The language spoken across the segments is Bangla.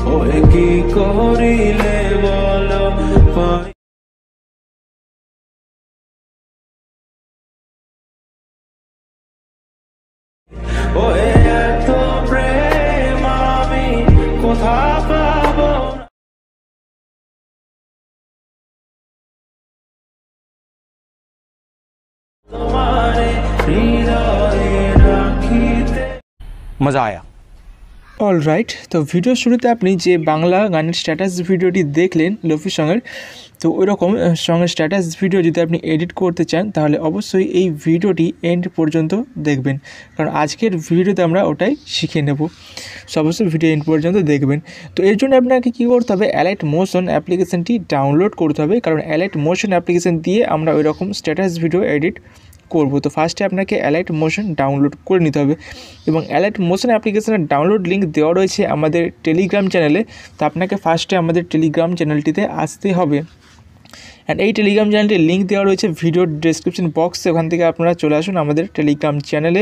ওই কি করিলে বলো পাই ওই এত প্রেম আমি কোথা পাবো তোমারে হৃদয়ে রাখিতে मज़ा आया। অল রাইট, তো ভিডিও শুরুতে আপনি যে বাংলা গানের স্ট্যাটাস ভিডিওটি দেখলেন লোফি সঙের, তো ওইরকম সঙের স্ট্যাটাস ভিডিও যদি আপনি এডিট করতে চান তাহলে অবশ্যই এই ভিডিওটি এন্ড পর্যন্ত দেখবেন, কারণ আজকের ভিডিওতে আমরা ওটাই শিখে নেব। সো অবশ্যই ভিডিও এন্ড পর্যন্ত দেখবেন। তো এর জন্য আপনাকে কী করতে হবে, অ্যালাইট মোশন অ্যাপ্লিকেশানটি ডাউনলোড করতে হবে, কারণ অ্যালাইট মোশন অ্যাপ্লিকেশান দিয়ে আমরা ওইরকম স্ট্যাটাস ভিডিও এডিট করব। তো ফার্স্টে আপনাকে অ্যালাইট মোশন ডাউনলোড করে নিতে হবে এবং অ্যালাইট মোশন অ্যাপ্লিকেশনের ডাউনলোড লিঙ্ক দেওয়া রয়েছে আমাদের টেলিগ্রাম চ্যানেলে। তো আপনাকে ফার্স্টে আমাদের টেলিগ্রাম চ্যানেলটিতে আসতে হবে, অ্যান্ড এই টেলিগ্রাম চ্যানেলটির লিঙ্ক দেওয়া রয়েছে ভিডিওর ডেসক্রিপশন বক্সে, ওখান থেকে আপনারা চলে আসুন আমাদের টেলিগ্রাম চ্যানেলে।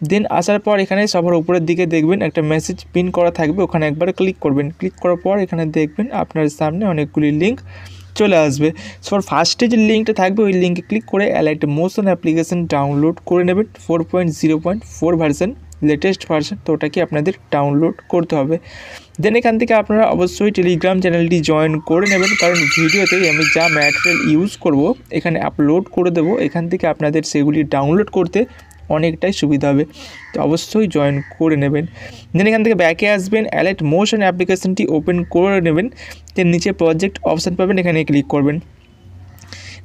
দেন আসার পর এখানে সবার উপরের দিকে দেখবেন একটা মেসেজ পিন করা থাকবে, ওখানে একবার ক্লিক করবেন। ক্লিক করার পর এখানে দেখবেন আপনার সামনে অনেকগুলি লিঙ্ক চলে আসবে। সো ফার্স্টে যে লিঙ্কটা থাকবে ওই লিঙ্কে ক্লিক করে অ্যালাইট মোশন অ্যাপ্লিকেশন ডাউনলোড করে নেবেন। 4.0.4 ভার্সন, লেটেস্ট ভার্সন, তো ওটাকে আপনাদের ডাউনলোড করতে হবে। দেন এখান থেকে আপনারা অবশ্যই টেলিগ্রাম চ্যানেলটি জয়েন করে নেবেন, কারণ ভিডিওতে আমি যা ম্যাটেরিয়াল ইউজ করব এখানে আপলোড করে দেবো, এখান থেকে আপনাদের সেগুলি ডাউনলোড করতে অনেকটাই সুবিধা হবে। তো অবশ্যই জয়েন করে নেবেন। দেন এখান থেকে ব্যাকে আসবেন, অ্যালাইট মোশন অ্যাপ্লিকেশনটি ওপেন করে নেবেন। দেন নিচে প্রজেক্ট অপশান পাবেন, এখানে ক্লিক করবেন।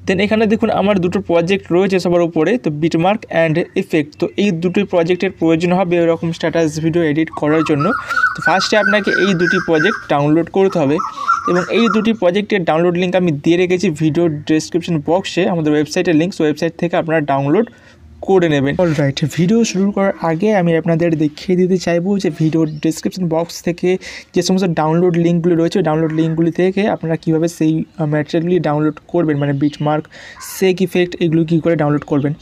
দেন এখানে দেখুন আমার দুটো প্রজেক্ট রয়েছে সবার উপরে, তো বিটমার্ক অ্যান্ড ইফেক্ট। তো এই দুটি প্রজেক্টের প্রয়োজন হবে এরকম স্ট্যাটাস ভিডিও এডিট করার জন্য। তো ফার্স্টে আপনাকে এই দুটি প্রজেক্ট ডাউনলোড করতে হবে এবং এই দুটি প্রজেক্টের ডাউনলোড লিঙ্ক আমি দিয়ে রেখেছি ভিডিও ডেসক্রিপশন বক্সে, আমাদের ওয়েবসাইটের লিঙ্ক। ওয়েবসাইট থেকে আপনারা ডাউনলোড করে নেবেন। অল রাইট, ভিডিও শুরু করার আগে আমি আপনাদের দেখিয়ে দিতে চাইবো যে ভিডিওর ডেসক্রিপশন বক্স থেকে যে সমস্ত ডাউনলোড লিঙ্কগুলি রয়েছে ডাউনলোড লিঙ্কগুলি থেকে আপনারা কীভাবে সেই ম্যাটেরিয়ালগুলি ডাউনলোড করবেন, মানে বিটমার্ক, সেক ইফেক্ট, এগুলো কী করে ডাউনলোড করবেন।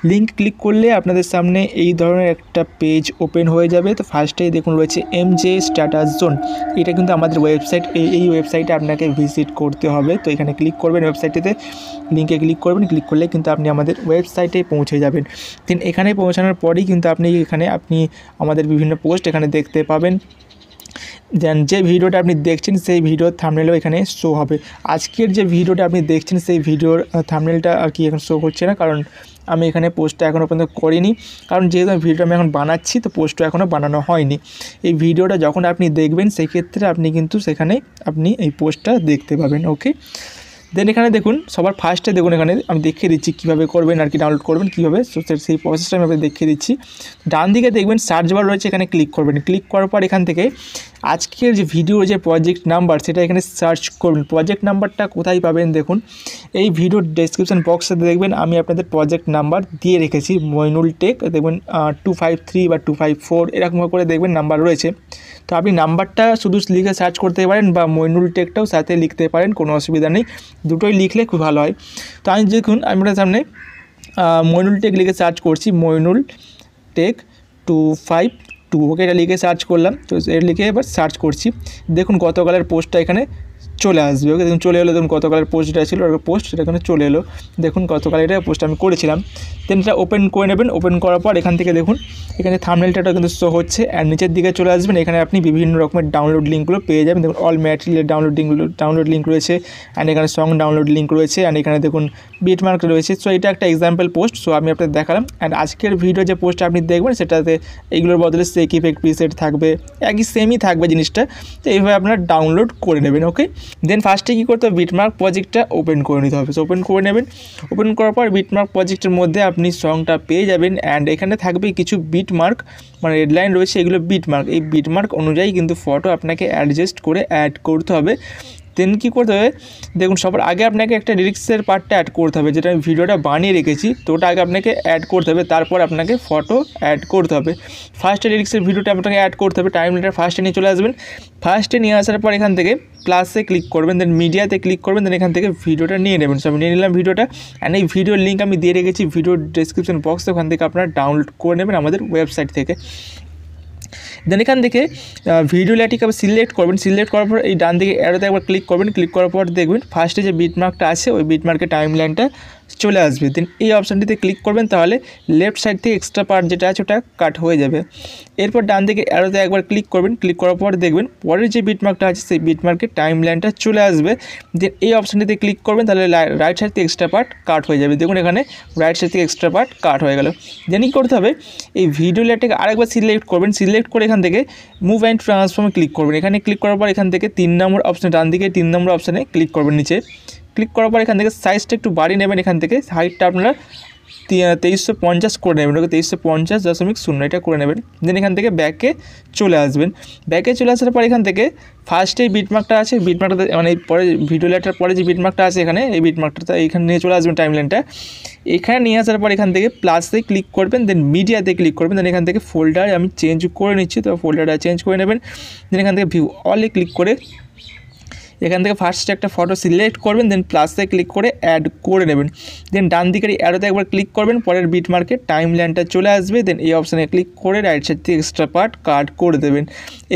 লিঙ্ক ক্লিক করলে আপনাদের সামনে এই ধরনের একটা পেজ ওপেন হয়ে যাবে। তো ফার্স্টেই দেখুন রয়েছে এমজে স্ট্যাটাস জোন, এটা কিন্তু আমাদের ওয়েবসাইট। এই ওয়েবসাইটে আপনাকে ভিজিট করতে হবে। তো এখানে ক্লিক করবেন, ওয়েবসাইটেতে লিঙ্কে ক্লিক করবেন। ক্লিক করলে কিন্তু আপনি আমাদের ওয়েবসাইটে পৌঁছে যাবেন। দেন এখানে পৌঁছানোর পরেই কিন্তু আপনি আমাদের বিভিন্ন পোস্ট এখানে দেখতে পাবেন। দেন যে ভিডিওটা আপনি দেখছেন সেই ভিডিওর থাম্বনেলও এখানে শো হবে। আজকের যে ভিডিওটা আপনি দেখছেন সেই ভিডিওর থাম্বনেলটা আর কি এখন শো হচ্ছে না, কারণ আমি এখানে পোস্টটা এখনও পর্যন্ত করিনি, কারণ যেহেতু ভিডিওটা আমি এখন বানাচ্ছি তো পোস্টটা এখনও বানানো হয়নি। এই ভিডিওটা যখন আপনি দেখবেন সেই ক্ষেত্রে আপনি কিন্তু সেখানে আপনি এই পোস্টটা দেখতে পাবেন। ওকে, দেন এখানে দেখুন সবার ফার্স্টে দেখুন এখানে আমি দেখিয়ে দিচ্ছি কীভাবে করবেন আর কি ডাউনলোড করবেন কীভাবে, সেই প্রসেসটা আমি আপনাদের দেখিয়ে দিচ্ছি। ডান দিকে দেখবেন সার্চ বার রয়েছে, এখানে ক্লিক করবেন। ক্লিক করার পর এখান থেকে আজকের যে ভিডিওর যে প্রজেক্ট নাম্বার সেটা এখানে সার্চ করবেন। প্রজেক্ট নাম্বারটা কোথায় পাবেন দেখুন এই ভিডিওর ডেসক্রিপশন বক্সে দেখবেন আমি আপনাদের প্রজেক্ট নাম্বার দিয়ে রেখেছি, মইনুল টেক, দেখবেন 253 বা 254 এরকম করে দেখবেন নাম্বার রয়েছে। তো আপনি নাম্বারটা শুধু লিখে সার্চ করতে পারেন বা মইনুল টেকটাও সাথে লিখতে পারেন, কোনো অসুবিধা নেই, দুটোই লিখলে খুব ভালো হয়। তো আমি দেখুন আপনার সামনে মইনুল টেক লিখে সার্চ করছি, মইনুল টেক 252, ওকে এটা লিখে সার্চ করলাম। তো এর লিখে এবার সার্চ করছি, দেখুন গতকালের পোস্টটা এখানে চলে আসবে। ওকে দেখুন চলে এলো, দেখুন গতকালের পোস্টটা ছিল পোস্ট, সেটা এখানে চলে এলো। দেখুন গতকাল এটা পোস্ট আমি করেছিলাম। দেন এটা ওপেন করে নেবেন। ওপেন করার পর এখান থেকে দেখুন এখানে থাম্বনেলটা কিন্তু শো হচ্ছে, অ্যান্ড নিচের দিকে চলে আসবেন। এখানে আপনি বিভিন্ন রকমের ডাউনলোড লিঙ্কগুলো পেয়ে যাবেন। দেখুন অল ম্যাটেরিয়ালের ডাউনলোড লিঙ্ক রয়েছে, অ্যান্ড এখানে সং ডাউনলোড লিঙ্ক রয়েছে, অ্যান্ড এখানে দেখুন বিটমার্ক রয়েছে। সো এটা একটা এক্সাম্পল পোস্ট, সো আমি আপনাদের দেখালাম। অ্যান্ড আজকের ভিডিও যে পোস্টটা আপনি দেখবেন সেটাতে এইগুলোর বদলে সেক ইফেক্ট প্রিসেট থাকবে, একই সেমই থাকবে জিনিসটা। তো এইভাবে আপনারা ডাউনলোড করে নেবেন। ওকে, দেন ফার্স্টে কী করতে হবে, বিটমার্ক প্রজেক্টটা ওপেন করে নিতে হবে। সো ওপেন করে নেবেন। ওপেন করার পর বিটমার্ক প্রজেক্টের মধ্যে আপনি সংটা পেয়ে যাবেন, অ্যান্ড এখানে থাকবে কিছু বিটমার্ক, মানে রেডলাইন রয়েছে, এগুলো বিটমার্ক। এই বিটমার্ক অনুযায়ী কিন্তু ফটো আপনাকে অ্যাডজাস্ট করে অ্যাড করতে হবে। দেন কী করতে হবে দেখুন সবার আগে আপনাকে একটা লিরিক্সের পার্টটা অ্যাড করতে হবে, যেটা আমি ভিডিওটা বানিয়ে রেখেছি, তো ওটা আগে আপনাকে অ্যাড করতে হবে, তারপর আপনাকে ফটো অ্যাড করতে হবে। ফার্স্টে লিরিক্সের ভিডিওটা আপনাকে অ্যাড করতে হবে, টাইমলাইনটা ফার্স্টে নিয়ে চলে আসবেন। ফার্স্টে নিয়ে আসার পর এখান থেকে প্লাসে ক্লিক করবেন, দেন মিডিয়াতে ক্লিক করবেন, দেন এখান থেকে ভিডিওটা নিয়ে নেবেন। সব নিয়ে নিলাম ভিডিওটা, অ্যান্ড এই ভিডিওর লিঙ্ক আমি দিয়ে রেখেছি ভিডিওর ডেসক্রিপশন বক্সে, ওখান থেকে আপনারা ডাউনলোড করে নেবেন আমাদের ওয়েবসাইট থেকে। দেন এখান থেকে ভিডিও লেয়ারটিকে আবার সিলেক্ট করবেন, সিলেক্ট করার পর এই ডান দিকে অ্যারোতে একবার ক্লিক করবেন, ক্লিক করার পর দেখবেন ফার্স্টে যে বিটমার্কটা আছে ওই বিটমার্কের টাইমলাইনটা চলে আসবে। দেন এই অপশানটিতে ক্লিক করবেন, তাহলে লেফট সাইড থেকে এক্সট্রা পার্ট যেটা আছে ওটা কাট হয়ে যাবে। এরপর ডান দিকে অ্যারোতে একবার ক্লিক করবেন, ক্লিক করার পর দেখবেন পরের যে বিটমার্কটা আছে সেই বিটমার্কের টাইমলাইনটা চলে আসবে। দেন এই অপশানটিতে ক্লিক করবেন, তাহলে রাইট সাইড থেকে এক্সট্রা পার্ট কাট হয়ে যাবে। দেখুন এখানে রাইট সাইড থেকে এক্সট্রা পার্ট কাট হয়ে গেল। দেন কী করতে হবে, এই ভিডিও লেয়ারটাকে আরেকবার সিলেক্ট করবেন, সিলেক্ট করে এখান থেকে মুভ অ্যান্ড ট্রান্সফর্মে ক্লিক করবেন। এখানে ক্লিক করার পর এখান থেকে 3 নম্বর অপশানে ডান দিকে 3 নম্বর অপশানে ক্লিক করবেন নিচে। ক্লিক করার পর এখান থেকে সাইজটা একটু বাড়িয়ে নেবেন, এখান থেকে হাইটটা আপনারা 2350 করে নেবেন, ওকে 2350.0 এটা করে নেবেন। দেন এখান থেকে ব্যাকে চলে আসবেন। ব্যাকে চলে আসার পর এখান থেকে ফার্স্টে বিটমার্কটা আছে, বিটমার্কটা মানে পরে ভিডিও লেটার পরে যে বিটমার্কটা আছে এখানে এই বিটমার্কটা এইখানে নিয়ে চলে আসবেন টাইমলাইনটা। এখানে নিয়ে আসার পর এখান থেকে প্লাসে ক্লিক করবেন, দেন মিডিয়াতে ক্লিক করবেন। দেন এখান থেকে ফোল্ডার আমি চেঞ্জ করে নিচ্ছি, তো ফোল্ডারটা চেঞ্জ করে নেবেন। দেন এখান থেকে ভিউ অলে ক্লিক করে এখান থেকে ফার্স্টে একটা ফটো সিলেক্ট করবেন, দেন প্লাসে ক্লিক করে অ্যাড করে নেবেন। দেন ডান দিকের অ্যারোতে একবার ক্লিক করবেন, পরের বিটমার্কের টাইমলাইনটা চলে আসবে। দেন এই অপশানে ক্লিক করে রাইট সাইড থেকে এক্সট্রা পার্ট কাট করে দেবেন।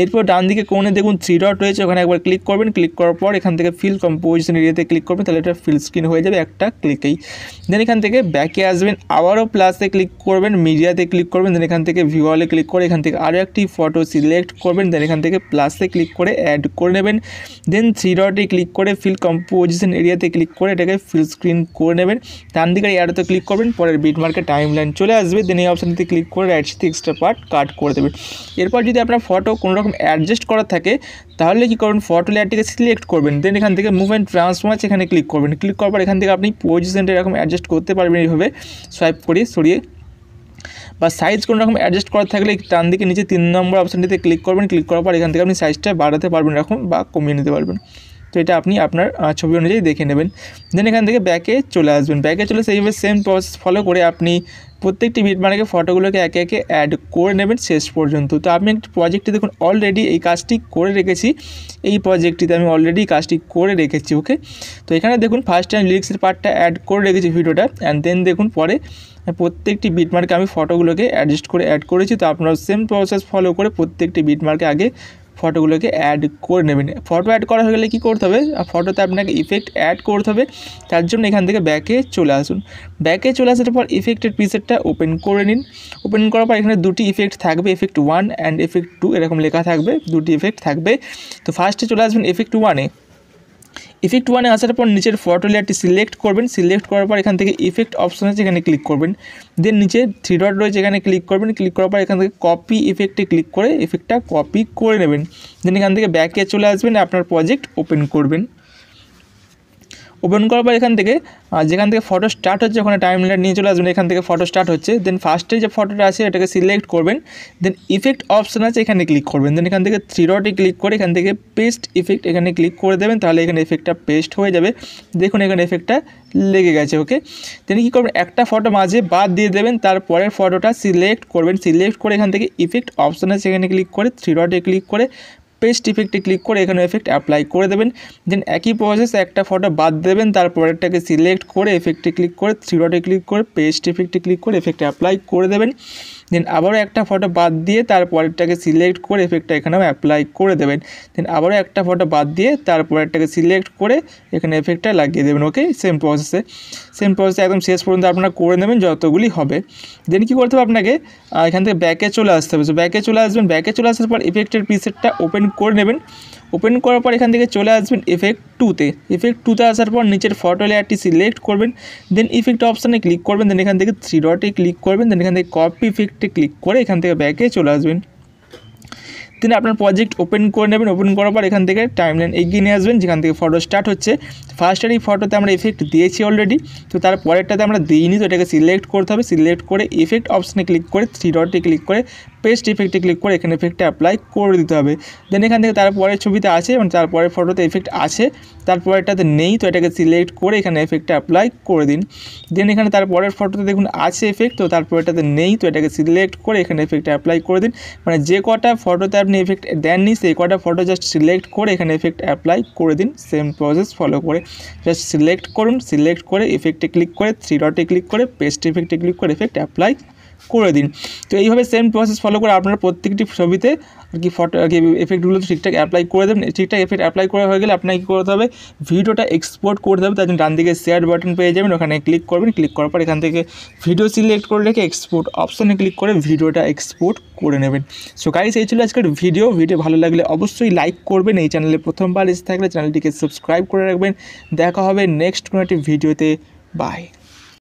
এরপর ডান দিকে কোণে দেখুন 3 ডট রয়েছে, ওখানে একবার ক্লিক করবেন, ক্লিক করার পর এখান থেকে ফিল কম্পোজিশন এরিয়াতে ক্লিক করবেন, তাহলে এটা ফিল স্ক্রিন হয়ে যাবে একটা ক্লিকেই। দেন এখান থেকে ব্যাকে আসবেন, আবারও প্লাসে ক্লিক করবেন, মিডিয়াতে ক্লিক করবেন। দেন এখান থেকে ভিউ অলে ক্লিক করে এখান থেকে আরও একটি ফটো সিলেক্ট করবেন, দেন এখান থেকে প্লাসে ক্লিক করে অ্যাড করে নেবেন। দেন 3 ডটে ক্লিক করে ফিল কম্পোজিশন এরিয়াতে ক্লিক করে এটাকে ফিল স্ক্রিন করে নেবেন। ডান দিকের অ্যারোতে ক্লিক করবেন, পরের বিটমার্কের টাইমলাইন চলে আসবে। দেন এই অপশানটিতে ক্লিক করে রাইট সাইড থেকে এক্সট্রা পার্ট কাট করে দেবেন। এরপর যদি আপনার ফটো কোনো রকম অ্যাডজাস্ট করা থাকে তাহলে কী করবেন, ফটো লেয়ারটিকে সিলেক্ট করবেন। দেন এখান থেকে মুভ অ্যান্ড ট্রান্সফর্ম আছে এখানে ক্লিক করবেন। ক্লিক করার পর এখান থেকে আপনি পজিশনটা এরকম অ্যাডজাস্ট করতে পারবেন এইভাবে সোয়াইপ করে সরিয়ে, বা সাইজ কোনো রকম অ্যাডজাস্ট করা থাকলে ডান দিকে নিচে 3 নম্বর অপশানটিতে ক্লিক করবেন। ক্লিক করার পর এখান থেকে আপনি সাইজটা বাড়াতে পারবেন এরকম, বা কমিয়ে নিতে পারবেন। তো এটা আপনি আপনার ছবি অনুযায়ী দেখে নেবেন। দেন এখান থেকে ব্যাকে চলে আসবেন। ব্যাকে চলে সেইভাবে সেম প্রসেস ফলো করে আপনি প্রত্যেকটি বিটমার্কে ফটোগুলোকে একে একে অ্যাড করে নেবেন শেষ পর্যন্ত। তো আমি একটি প্রজেক্টে দেখুন অলরেডি এই কাজটি করে রেখেছি, এই প্রজেক্টটিতে আমি অলরেডি কাজটি করে রেখেছি। ওকে, তো এখানে দেখুন ফার্স্ট টাইম লিরিক্সের পার্টটা অ্যাড করে রেখেছি ভিডিওটা, অ্যান্ড দেন দেখুন পরে প্রত্যেকটি বিটমার্কে আমি ফটোগুলোকে অ্যাডজাস্ট করে অ্যাড করেছি। তো আপনারা সেম প্রসেস ফলো করে প্রত্যেকটি বিটমার্কে আগে ফটোগুলোকে অ্যাড করে নেবেন। ফটো অ্যাড করা হয়ে গেলে কী করতে হবে, ফটোতে আপনাকে ইফেক্ট অ্যাড করতে হবে। তার জন্য এখান থেকে ব্যাকে চলে আসুন। ব্যাকে চলে আসার পর ইফেক্টের প্রিসেটটা ওপেন করে নিন। ওপেন করার পর এখানে দুটি ইফেক্ট থাকবে, ইফেক্ট 1 অ্যান্ড ইফেক্ট 2 এরকম লেখা থাকবে, দুটি ইফেক্ট থাকবে। তো ফার্স্টে চলে আসবেন ইফেক্ট 1-এ। ইফেক্ট 1-এ আসার পর নিচের ফটো লেয়ারটি সিলেক্ট করবেন। সিলেক্ট করার পর এখান থেকে ইফেক্ট অপশন আছে এখানে ক্লিক করবেন। দেন নিচে 3 ডট রয়েছে এখানে ক্লিক করবেন। ক্লিক করার পর এখান থেকে কপি ইফেক্টে ক্লিক করে ইফেক্টটা কপি করে নেবেন। দেন এখান থেকে ব্যাকে চলে আসবেন, আপনার প্রজেক্ট ওপেন করবেন। ওপেন করার পর এখান থেকে যেখান থেকে ফটো স্টার্ট হচ্ছে ওখানে টাইমলাইন নিয়ে চলে আসবেন। এখান থেকে ফটো স্টার্ট হচ্ছে, দেন ফার্স্টে যে ফটোটা আছে এটাকে সিলেক্ট করবেন। দেন ইফেক্ট অপশন আছে এখানে ক্লিক করবেন। দেন এখান থেকে 3 ডটে ক্লিক করে এখান থেকে পেস্ট ইফেক্ট এখানে ক্লিক করে দেবেন, তাহলে এখানে ইফেক্টটা পেস্ট হয়ে যাবে। দেখুন এখানে ইফেক্টটা লেগে গেছে। ওকে, দেন কী করবেন, একটা ফটো মাঝে বাদ দিয়ে দেবেন, তারপরের ফটোটা সিলেক্ট করবেন। সিলেক্ট করে এখান থেকে ইফেক্ট অপশন আছে এখানে ক্লিক করে 3 ডটে ক্লিক করে পেস্ট ইফেক্টে ক্লিক করে এখানে এফেক্ট অ্যাপ্লাই করে দেবেন। দেন একই প্রসেস একটা ফটো বাদ দেবেন, তারপরেরটাকে সিলেক্ট করে এফেক্টে ক্লিক করে 3 ডটে ক্লিক করে পেস্ট ইফেক্টে ক্লিক করে এফেক্ট অ্যাপ্লাই করে দেবেন। দেন আবারও একটা ফটো বাদ দিয়ে তারপরেরটাকে সিলেক্ট করে এফেক্টটা এখানেও অ্যাপ্লাই করে দেবেন। দেন আবারও একটা ফটো বাদ দিয়ে তারপরেরটাকে সিলেক্ট করে এখানে এফেক্টটা লাগিয়ে দেবেন। ওকে, সেম প্রসেসে একদম শেষ পর্যন্ত আপনারা করে নেবেন যতগুলি হবে। দেন কী করতে হবে, আপনাকে এখান থেকে ব্যাকে চলে আসতে হবে। সো ব্যাকে চলে আসবেন। ব্যাকে চলে আসার পর ইফেক্টের প্রিসেটটা ওপেন করে নেবেন। ওপেন করার পর এখান থেকে চলে আসবেন ইফেক্ট 2-তে। ইফেক্ট 2-তে আসার পর নিচের ফটো লেয়ারটি সিলেক্ট করবেন। দেন ইফেক্ট অপশানে ক্লিক করবেন। দেন এখান থেকে 3 ডটে ক্লিক করবেন। দেন এখান থেকে কপি ইফেক্টে ক্লিক করে এখান থেকে ব্যাকে চলে আসবেন। দেন আপনার প্রজেক্ট ওপেন করে নেবেন। ওপেন করার পর এখান থেকে টাইমলাইন এগিয়ে নিয়ে আসবেন যেখান থেকে ফটো স্টার্ট হচ্ছে। ফার্স্টের এই ফটোতে আমরা ইফেক্ট দিয়েছি অলরেডি, তো তার পরেরটাতে আমরা দিইনি, তো এটাকে সিলেক্ট করতে হবে। সিলেক্ট করে ইফেক্ট অপশানে ক্লিক করে 3 ডটে ক্লিক করে পেস্ট ইফেক্টে ক্লিক করে এখানে এফেক্টটা অ্যাপ্লাই করে দিতে হবে। দেন এখান থেকে তারপরের ছবিতে আছে এবং তারপরের ফটোতে এফেক্ট আছে, তারপরেরটাতে নেই, তো এটাকে সিলেক্ট করে এখানে এফেক্টটা অ্যাপ্লাই করে দিন। দেন এখানে তারপরের ফটোতে দেখুন আছে এফেক্ট, তো তারপরেরটাতে নেই, তো এটাকে সিলেক্ট করে এখানে এফেক্টটা অ্যাপ্লাই করে দিন। মানে যে কটা ফটোতে আপনি এফেক্ট দেননি সেই কটা ফটো জাস্ট সিলেক্ট করে এখানে এফেক্ট অ্যাপ্লাই করে দিন। সেম প্রসেস ফলো করে জাস্ট সিলেক্ট করুন। সিলেক্ট করে ইফেক্টে ক্লিক করে 3 ডটে ক্লিক করে পেস্ট ইফেক্টে ক্লিক করে এফেক্ট অ্যাপ্লাই করে দিন। তো এইভাবে সেম প্রসেস ফলো করে আপনারা প্রত্যেকটি ছবিতে আর কি ফটো আর কি এফেক্টগুলো ঠিকঠাক অ্যাপ্লাই করে দেবেন। ঠিকঠাক এফেক্ট অ্যাপ্লাই করা হয়ে গেলে আপনাকে কী করতে হবে, ভিডিওটা এক্সপোর্ট করতে হবে। তার জন্য ডান দিকে শেয়ার বাটন পেয়ে যাবেন, ওখানে ক্লিক করবেন। ক্লিক করার পর এখান থেকে ভিডিও সিলেক্ট করে রেখে এক্সপোর্ট অপশনে ক্লিক করে ভিডিওটা এক্সপোর্ট করে নেবেন। সো গাইস, এই ছিল আজকের ভিডিও ভালো লাগলে অবশ্যই লাইক করবেন। এই চ্যানেলে প্রথমবার এসে থাকলে চ্যানেলটিকে সাবস্ক্রাইব করে রাখবেন। দেখা হবে নেক্সট কোনো একটি ভিডিওতে। বাই।